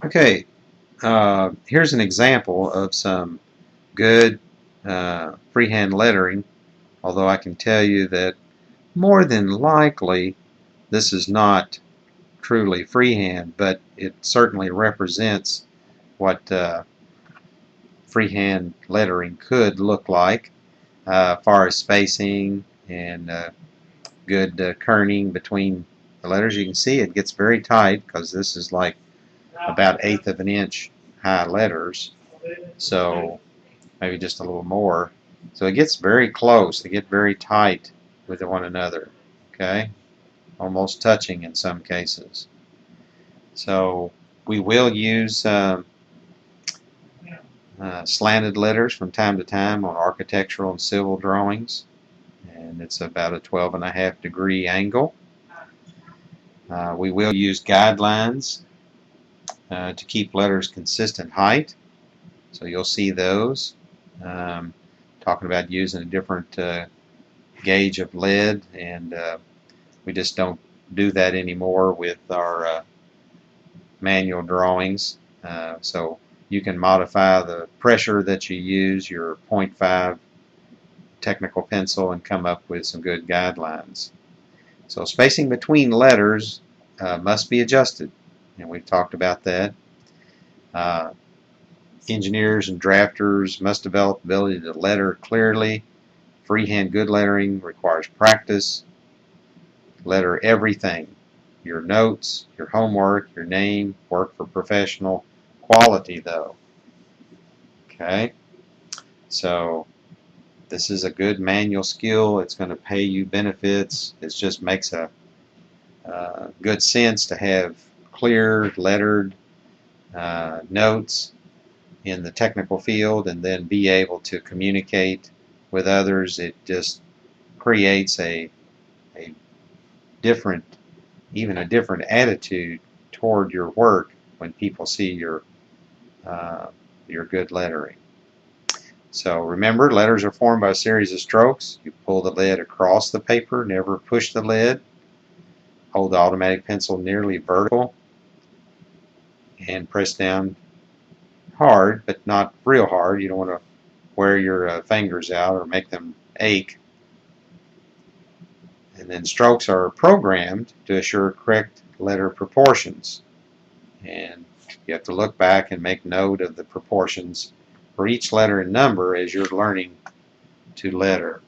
Okay, here's an example of some good freehand lettering, although I can tell you that more than likely this is not truly freehand, but it certainly represents what freehand lettering could look like, as far as spacing and good kerning between the letters. You can see it gets very tight because this is like about 1/8 of an inch high letters, so maybe just a little more. So it gets very close. They get very tight with one another. Okay, almost touching in some cases. So we will use slanted letters from time to time on architectural and civil drawings, and it's about a 12.5-degree angle. We will use guidelines to keep letters consistent height, so you'll see those. Talking about using a different gauge of lead, and we just don't do that anymore with our manual drawings. So you can modify the pressure that you use, your .5 technical pencil, and come up with some good guidelines. So spacing between letters must be adjusted, and we've talked about that. Engineers and drafters must develop the ability to letter clearly. Freehand good lettering requires practice. Letter everything: your notes, your homework, your name. Work for professional quality, though. Okay, so this is a good manual skill. It's going to pay you benefits. It just makes a good sense to have clear lettered notes in the technical field, and then be able to communicate with others. It just creates a different, even a different attitude toward your work when people see your good lettering. So remember, letters are formed by a series of strokes. You pull the lead across the paper, never push the lead. Hold the automatic pencil nearly vertical and press down hard, but not real hard. You don't want to wear your fingers out or make them ache. And then strokes are programmed to assure correct letter proportions. And you have to look back and make note of the proportions for each letter and number as you're learning to letter.